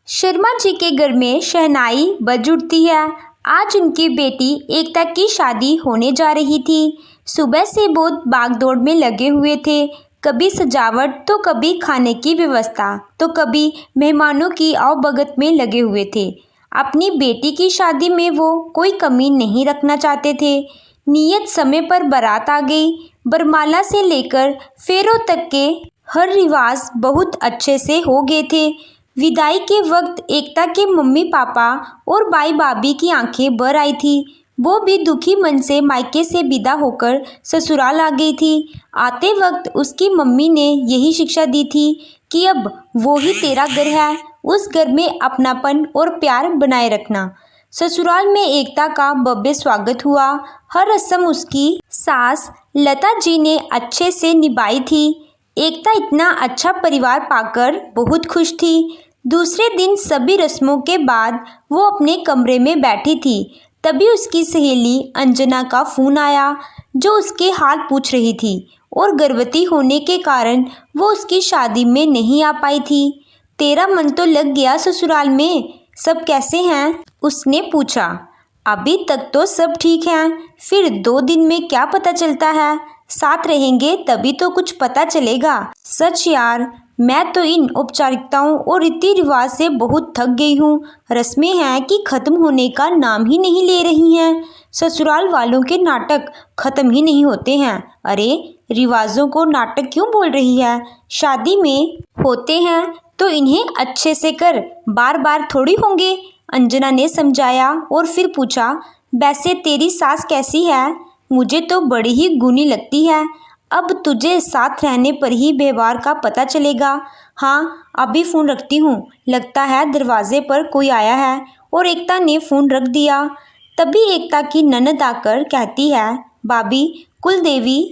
शर्मा जी के घर में शहनाई बज उठती है। आज उनकी बेटी एकता की शादी होने जा रही थी। सुबह से बहुत भागदौड़ में लगे हुए थे। कभी सजावट तो कभी खाने की व्यवस्था तो कभी मेहमानों की आवभगत में लगे हुए थे। अपनी बेटी की शादी में वो कोई कमी नहीं रखना चाहते थे। नियत समय पर बारात आ गई। बरमाला से लेकर फेरों तक के हर रिवाज बहुत अच्छे से हो गए थे। विदाई के वक्त एकता के मम्मी पापा और भाई भाभी की आंखें भर आई थी। वो भी दुखी मन से मायके से विदा होकर ससुराल आ गई थी। आते वक्त उसकी मम्मी ने यही शिक्षा दी थी कि अब वो ही तेरा घर है, उस घर में अपनापन और प्यार बनाए रखना। ससुराल में एकता का भव्य स्वागत हुआ। हर रस्म उसकी सास लता जी ने अच्छे से निभाई थी। एकता इतना अच्छा परिवार पाकर बहुत खुश थी। दूसरे दिन सभी रस्मों के बाद वो अपने कमरे में बैठी थी। तभी उसकी सहेली अंजना का फ़ोन आया, जो उसके हाल पूछ रही थी और गर्भवती होने के कारण वो उसकी शादी में नहीं आ पाई थी। तेरा मन तो लग गया ससुराल में, सब कैसे हैं? उसने पूछा। अभी तक तो सब ठीक हैं, फिर 2 दिन में क्या पता चलता है। साथ रहेंगे तभी तो कुछ पता चलेगा। सच यार, मैं तो इन औपचारिकताओं और रीति रिवाज से बहुत थक गई हूँ। रस्में हैं कि ख़त्म होने का नाम ही नहीं ले रही हैं। ससुराल वालों के नाटक ख़त्म ही नहीं होते हैं। अरे, रिवाजों को नाटक क्यों बोल रही है? शादी में होते हैं तो इन्हें अच्छे से कर, बार बार थोड़ी होंगे। अंजना ने समझाया और फिर पूछा, वैसे तेरी सास कैसी है? मुझे तो बड़ी ही गुणी लगती है। अब तुझे साथ रहने पर ही व्यवहार का पता चलेगा। हाँ, अभी फ़ोन रखती हूँ, लगता है दरवाजे पर कोई आया है। और एकता ने फ़ोन रख दिया। तभी एकता की ननद आकर कहती है, भाभी, कुलदेवी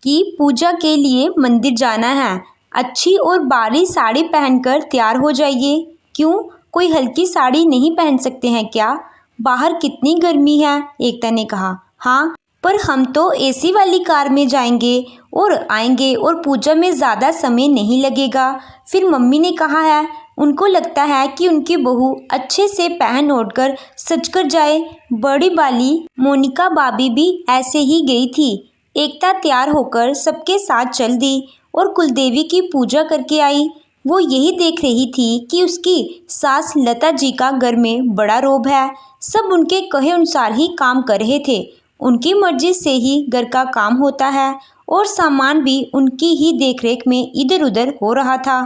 की पूजा के लिए मंदिर जाना है। अच्छी और बारी साड़ी पहनकर तैयार हो जाइए। क्यों, कोई हल्की साड़ी नहीं पहन सकते हैं क्या? बाहर कितनी गर्मी है, एकता ने कहा। हाँ, पर हम तो एसी वाली कार में जाएंगे और आएंगे और पूजा में ज़्यादा समय नहीं लगेगा। फिर मम्मी ने कहा है, उनको लगता है कि उनकी बहू अच्छे से पहन ओढ़ कर सज कर जाए। बड़ी वाली मोनिका भाभी भी ऐसे ही गई थी। एकता तैयार होकर सबके साथ चल दी और कुलदेवी की पूजा करके आई। वो यही देख रही थी कि उसकी सास लता जी का घर में बड़ा रोब है। सब उनके कहे अनुसार ही काम कर रहे थे। उनकी मर्जी से ही घर का काम होता है और सामान भी उनकी ही देखरेख में इधर उधर हो रहा था।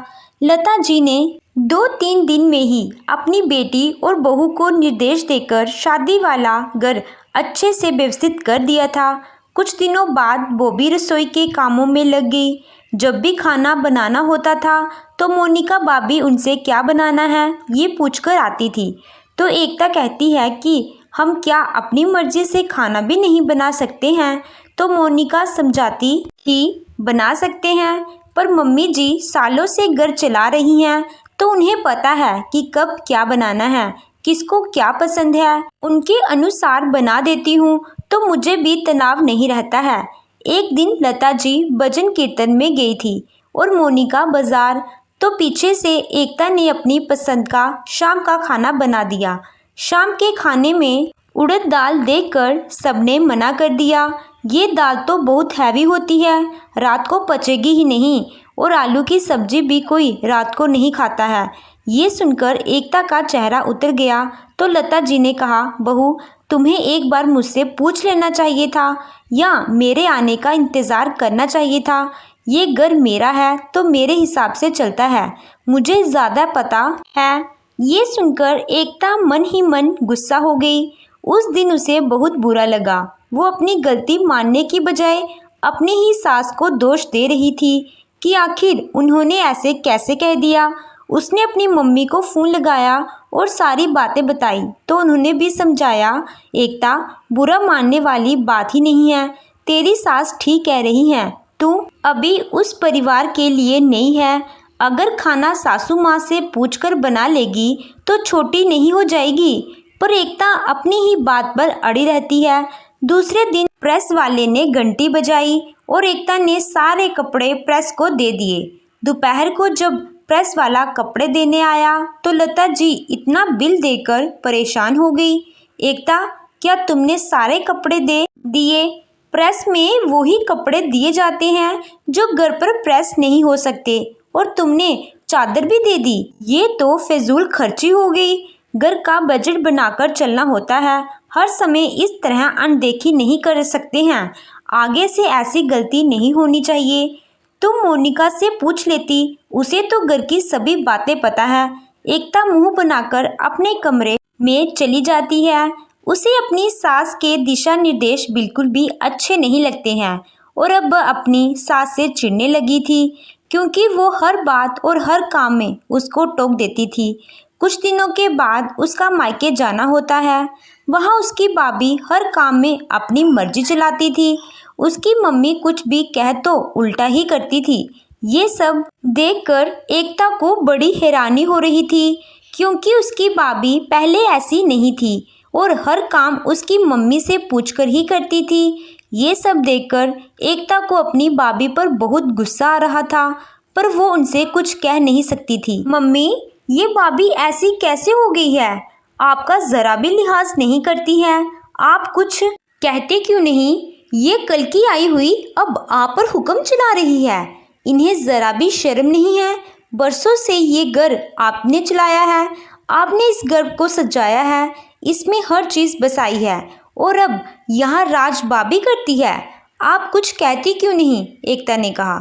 लता जी ने 2-3 दिन में ही अपनी बेटी और बहू को निर्देश देकर शादी वाला घर अच्छे से व्यवस्थित कर दिया था। कुछ दिनों बाद वो भी रसोई के कामों में लग गई। जब भी खाना बनाना होता था तो मोनिका भाभी उनसे क्या बनाना है ये पूछकर आती थी। तो एकता कहती है कि हम क्या अपनी मर्जी से खाना भी नहीं बना सकते हैं? तो मोनिका समझाती कि बना सकते हैं, पर मम्मी जी सालों से घर चला रही हैं तो उन्हें पता है कि कब क्या बनाना है, किसको क्या पसंद है। उनके अनुसार बना देती हूँ तो मुझे भी तनाव नहीं रहता है। एक दिन लता जी भजन कीर्तन में गई थी और मोनिका बाजार। तो पीछे से एकता ने अपनी पसंद का शाम का खाना बना दिया। शाम के खाने में उड़द दाल देखकर सबने मना कर दिया। ये दाल तो बहुत हैवी होती है, रात को पचेगी ही नहीं, और आलू की सब्जी भी कोई रात को नहीं खाता है। ये सुनकर एकता का चेहरा उतर गया। तो लता जी ने कहा, बहू, तुम्हें एक बार मुझसे पूछ लेना चाहिए था या मेरे आने का इंतज़ार करना चाहिए था। ये घर मेरा है तो मेरे हिसाब से चलता है, मुझे ज़्यादा पता है। ये सुनकर एकता मन ही मन गुस्सा हो गई। उस दिन उसे बहुत बुरा लगा। वो अपनी गलती मानने की बजाय अपनी ही सास को दोष दे रही थी कि आखिर उन्होंने ऐसे कैसे कह दिया। उसने अपनी मम्मी को फ़ोन लगाया और सारी बातें बताई तो उन्होंने भी समझाया, एकता, बुरा मानने वाली बात ही नहीं है, तेरी सास ठीक कह रही हैं। तू अभी उस परिवार के लिए नहीं है। अगर खाना सासू माँ से पूछकर बना लेगी तो छोटी नहीं हो जाएगी। पर एकता अपनी ही बात पर अड़ी रहती है। दूसरे दिन प्रेस वाले ने घंटी बजाई और एकता ने सारे कपड़े प्रेस को दे दिए। दोपहर को जब प्रेस वाला कपड़े देने आया तो लता जी इतना बिल देकर परेशान हो गई। एकता, क्या तुमने सारे कपड़े दे दिए? प्रेस में वही कपड़े दिए जाते हैं जो घर पर प्रेस नहीं हो सकते, और तुमने चादर भी दे दी। ये तो फिजूल खर्ची हो गई। घर का बजट बनाकर चलना होता है, हर समय इस तरह अनदेखी नहीं कर सकते हैं। आगे से ऐसी गलती नहीं होनी चाहिए। तुम मोनिका से पूछ लेती, उसे तो घर की सभी बातें पता है। एकता मुंह बनाकर अपने कमरे में चली जाती है। उसे अपनी सास के दिशा निर्देश बिल्कुल भी अच्छे नहीं लगते हैं, और अब अपनी सास से चिढ़ने लगी थी, क्योंकि वो हर बात और हर काम में उसको टोक देती थी। कुछ दिनों के बाद उसका मायके जाना होता है। वहाँ उसकी भाभी हर काम में अपनी मर्जी चलाती थी। उसकी मम्मी कुछ भी कह तो उल्टा ही करती थी। ये सब देखकर एकता को बड़ी हैरानी हो रही थी, क्योंकि उसकी भाभी पहले ऐसी नहीं थी और हर काम उसकी मम्मी से पूछकर ही करती थी। ये सब देखकर एकता को अपनी भाभी पर बहुत गुस्सा आ रहा था, पर वो उनसे कुछ कह नहीं सकती थी। मम्मी, ये भाभी ऐसी कैसे हो गई है? आपका ज़रा भी लिहाज नहीं करती है। आप कुछ कहते क्यों नहीं? ये कल की आई हुई अब आप पर हुक्म चला रही है। इन्हें ज़रा भी शर्म नहीं है। बरसों से ये घर आपने चलाया है, आपने इस घर को सजाया है, इसमें हर चीज़ बसाई है, और अब यहाँ राज भाभी करती है। आप कुछ कहती क्यों नहीं? एकता ने कहा।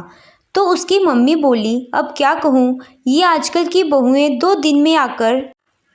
तो उसकी मम्मी बोली, अब क्या कहूँ, ये आजकल की बहुएं 2 दिन में आकर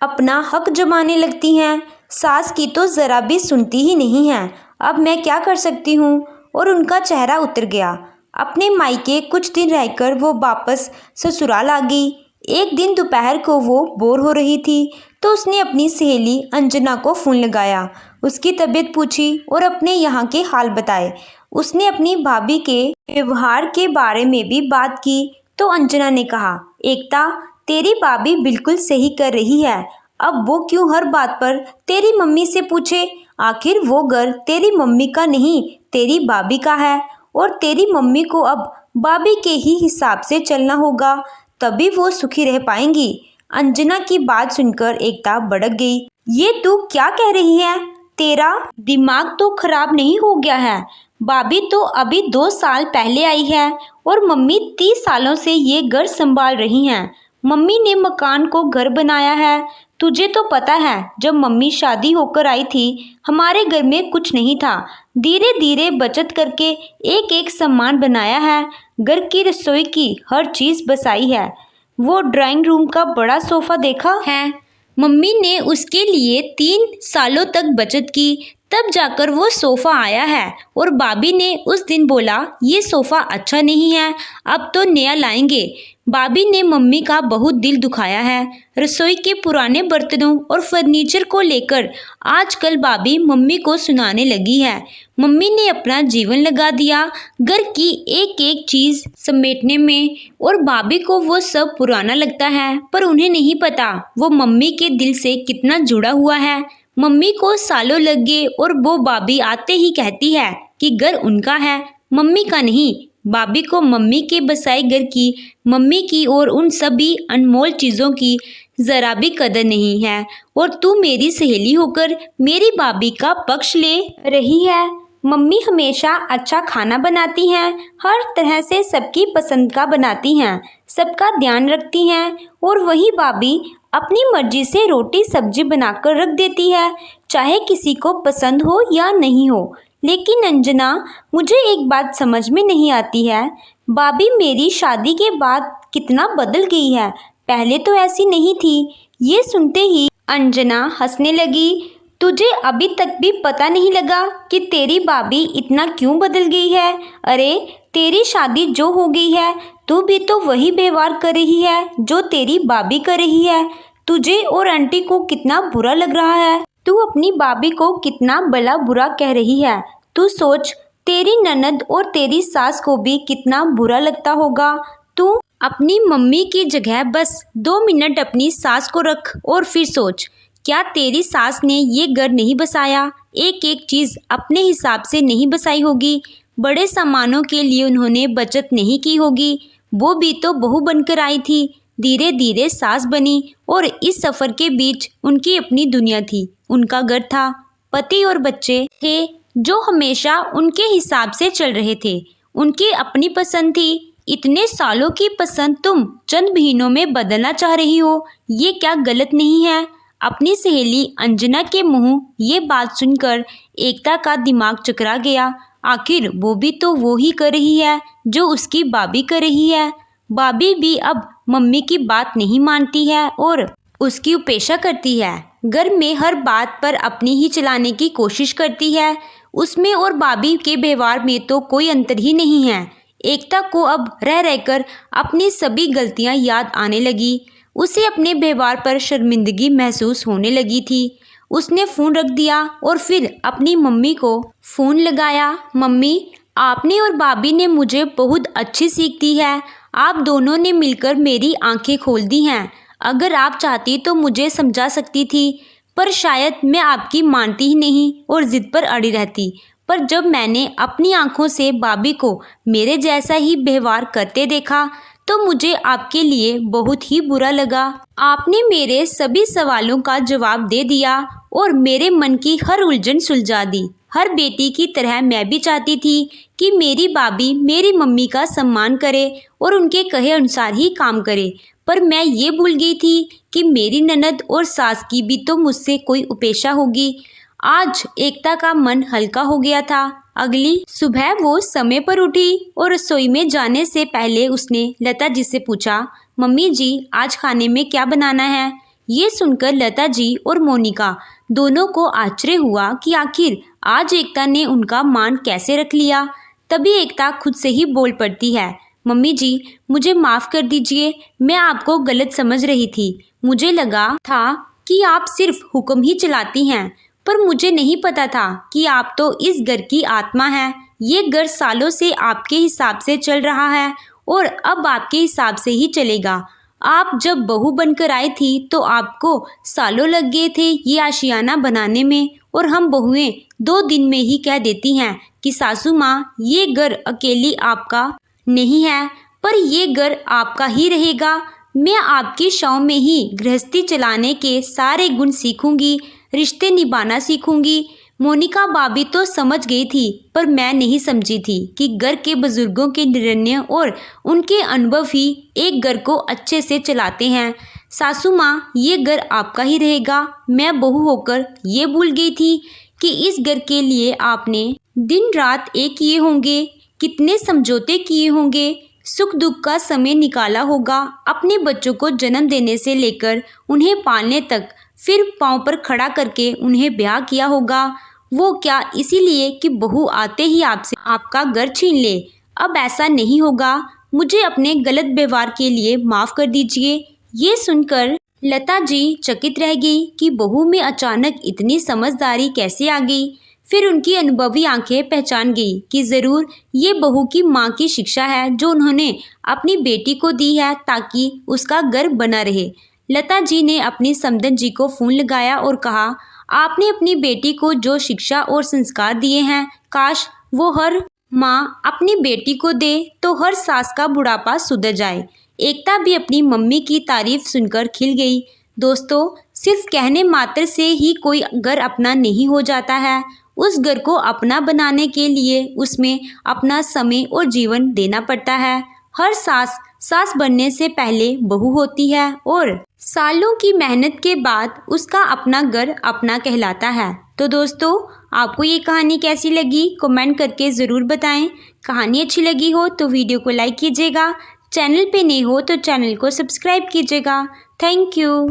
अपना हक जमाने लगती हैं। सास की तो ज़रा भी सुनती ही नहीं है। अब मैं क्या कर सकती हूँ? और उनका चेहरा उतर गया। अपने मायके कुछ दिन रहकर वो वापस ससुराल आ गई। एक दिन दोपहर को वो बोर हो रही थी, तो उसने अपनी सहेली अंजना को फ़ोन लगाया, उसकी तबीयत पूछी और अपने यहाँ के हाल बताए। उसने अपनी भाभी के व्यवहार के बारे में भी बात की, तो अंजना ने कहा, एकता, तेरी भाभी बिल्कुल सही कर रही है। अब वो क्यों हर बात पर तेरी मम्मी से पूछे? आखिर वो घर तेरी मम्मी का नहीं, तेरी भाभी का है, और तेरी मम्मी को अब भाभी के ही हिसाब से चलना होगा, तभी वो सुखी रह पाएंगी। अंजना की बात सुनकर एकता भड़क गई। ये तू क्या कह रही है? तेरा दिमाग तो खराब नहीं हो गया है? भाभी तो अभी 2 साल पहले आई है, और मम्मी 30 सालों से ये घर संभाल रही हैं। मम्मी ने मकान को घर बनाया है। तुझे तो पता है, जब मम्मी शादी होकर आई थी, हमारे घर में कुछ नहीं था। धीरे धीरे बचत करके एक एक सामान बनाया है। घर की रसोई की हर चीज़ बसाई है। वो ड्राइंग रूम का बड़ा सोफ़ा देखा है, मम्मी ने उसके लिए 3 सालों तक बचत की, तब जाकर वो सोफ़ा आया है। और भाभी ने उस दिन बोला, ये सोफ़ा अच्छा नहीं है, अब तो नया लाएंगे। भाभी ने मम्मी का बहुत दिल दुखाया है। रसोई के पुराने बर्तनों और फर्नीचर को लेकर आजकल भाभी मम्मी को सुनाने लगी है। मम्मी ने अपना जीवन लगा दिया घर की एक एक चीज़ समेटने में, और भाभी को वो सब पुराना लगता है, पर उन्हें नहीं पता वो मम्मी के दिल से कितना जुड़ा हुआ है। मम्मी को सालों लग गए, और वो भाभी आते ही कहती है कि घर उनका है, मम्मी का नहीं। भाभी को मम्मी के बसाए घर की, मम्मी की और उन सभी अनमोल चीज़ों की ज़रा भी कदर नहीं है, और तू मेरी सहेली होकर मेरी भाभी का पक्ष ले रही है। मम्मी हमेशा अच्छा खाना बनाती हैं, हर तरह से सबकी पसंद का बनाती हैं, सबका ध्यान रखती हैं, और वही भाभी अपनी मर्जी से रोटी सब्जी बनाकर रख देती है, चाहे किसी को पसंद हो या नहीं हो। लेकिन अंजना, मुझे एक बात समझ में नहीं आती है, भाभी मेरी शादी के बाद कितना बदल गई है, पहले तो ऐसी नहीं थी। ये सुनते ही अंजना हंसने लगी। तुझे अभी तक भी पता नहीं लगा कि तेरी भाभी इतना क्यों बदल गई है? अरे, तेरी शादी जो हो गई है, तू भी तो वही व्यवहार कर रही है जो तेरी भाभी कर रही है। तुझे और आंटी को कितना बुरा लग रहा है। तू अपनी भाभी को कितना भला बुरा कह रही है। तू सोच, तेरी ननद और तेरी सास को भी कितना बुरा लगता होगा। तू अपनी मम्मी की जगह बस 2 मिनट अपनी सास को रख और फिर सोच, क्या तेरी सास ने ये घर नहीं बसाया? एक एक चीज़ अपने हिसाब से नहीं बसाई होगी। बड़े सामानों के लिए उन्होंने बचत नहीं की होगी। वो भी तो बहू बनकर आई थी। धीरे धीरे सास बनी और इस सफ़र के बीच उनकी अपनी दुनिया थी। उनका घर था, पति और बच्चे थे जो हमेशा उनके हिसाब से चल रहे थे। उनकी अपनी पसंद थी। इतने सालों की पसंद तुम चंद महीनों में बदलना चाह रही हो, ये क्या गलत नहीं है? अपनी सहेली अंजना के मुंह ये बात सुनकर एकता का दिमाग चकरा गया। आखिर वो भी तो वो ही कर रही है जो उसकी भाभी कर रही है। भाभी भी अब मम्मी की बात नहीं मानती है और उसकी उपेक्षा करती है। घर में हर बात पर अपनी ही चलाने की कोशिश करती है। उसमें और भाभी के व्यवहार में तो कोई अंतर ही नहीं है। एकता को अब रह रहकर अपनी सभी गलतियां याद आने लगी। उसे अपने व्यवहार पर शर्मिंदगी महसूस होने लगी थी। उसने फ़ोन रख दिया और फिर अपनी मम्मी को फ़ोन लगाया। मम्मी, आपने और भाभी ने मुझे बहुत अच्छी सीख दी है। आप दोनों ने मिलकर मेरी आंखें खोल दी हैं। अगर आप चाहती तो मुझे समझा सकती थी, पर शायद मैं आपकी मानती ही नहीं और ज़िद पर अड़ी रहती। पर जब मैंने अपनी आंखों से भाभी को मेरे जैसा ही व्यवहार करते देखा तो मुझे आपके लिए बहुत ही बुरा लगा। आपने मेरे सभी सवालों का जवाब दे दिया और मेरे मन की हर उलझन सुलझा दी। हर बेटी की तरह मैं भी चाहती थी कि मेरी भाभी मेरी मम्मी का सम्मान करे और उनके कहे अनुसार ही काम करे, पर मैं ये भूल गई थी कि मेरी ननद और सास की भी तो मुझसे कोई उपेक्षा होगी। आज एकता का मन हल्का हो गया था। अगली सुबह वो समय पर उठी और रसोई में जाने से पहले उसने लता जी से पूछा, मम्मी जी, आज खाने में क्या बनाना है? ये सुनकर लता जी और मोनिका दोनों को आश्चर्य हुआ कि आखिर आज एकता ने उनका मान कैसे रख लिया। तभी एकता खुद से ही बोल पड़ती है, मम्मी जी, मुझे माफ़ कर दीजिए, मैं आपको गलत समझ रही थी। मुझे लगा था कि आप सिर्फ हुक्म ही चलाती हैं, पर मुझे नहीं पता था कि आप तो इस घर की आत्मा हैं। ये घर सालों से आपके हिसाब से चल रहा है और अब आपके हिसाब से ही चलेगा। आप जब बहू बनकर आई थी तो आपको सालों लग गए थे ये आशियाना बनाने में, और हम बहुएं 2 दिन में ही कह देती हैं कि सासू माँ, ये घर अकेली आपका नहीं है, पर ये घर आपका ही रहेगा। मैं आपकी छांव में ही गृहस्थी चलाने के सारे गुण सीखूंगी, रिश्ते निभाना सीखूंगी। मोनिका भाभी तो समझ गई थी, पर मैं नहीं समझी थी कि घर के बुजुर्गों के निर्णय और उनके अनुभव ही एक घर को अच्छे से चलाते हैं। सासू माँ, ये घर आपका ही रहेगा। मैं बहू होकर ये भूल गई थी कि इस घर के लिए आपने दिन रात एक किए होंगे, कितने समझौते किए होंगे, सुख दुख का समय निकाला होगा, अपने बच्चों को जन्म देने से लेकर उन्हें पालने तक, फिर पाँव पर खड़ा करके उन्हें ब्याह किया होगा। वो क्या इसीलिए कि बहू आते ही आपसे आपका घर छीन ले? अब ऐसा नहीं होगा। मुझे अपने गलत व्यवहार के लिए माफ़ कर दीजिए। ये सुनकर लता जी चकित रह गई कि बहू में अचानक इतनी समझदारी कैसे आ गई। फिर उनकी अनुभवी आंखें पहचान गई कि ज़रूर ये बहू की माँ की शिक्षा है जो उन्होंने अपनी बेटी को दी है ताकि उसका घर बना रहे। लता जी ने अपनी समधन जी को फ़ोन लगाया और कहा, आपने अपनी बेटी को जो शिक्षा और संस्कार दिए हैं, काश वो हर माँ अपनी बेटी को दे तो हर सास का बुढ़ापा सुधर जाए। एकता भी अपनी मम्मी की तारीफ सुनकर खिल गई। दोस्तों, सिर्फ कहने मात्र से ही कोई घर अपना नहीं हो जाता है। उस घर को अपना बनाने के लिए उसमें अपना समय और जीवन देना पड़ता है। हर सास बनने से पहले बहू होती है और सालों की मेहनत के बाद उसका अपना घर अपना कहलाता है। तो दोस्तों, आपको ये कहानी कैसी लगी कमेंट करके ज़रूर बताएं। कहानी अच्छी लगी हो तो वीडियो को लाइक कीजिएगा, चैनल पे नए हो तो चैनल को सब्सक्राइब कीजिएगा। Thank you.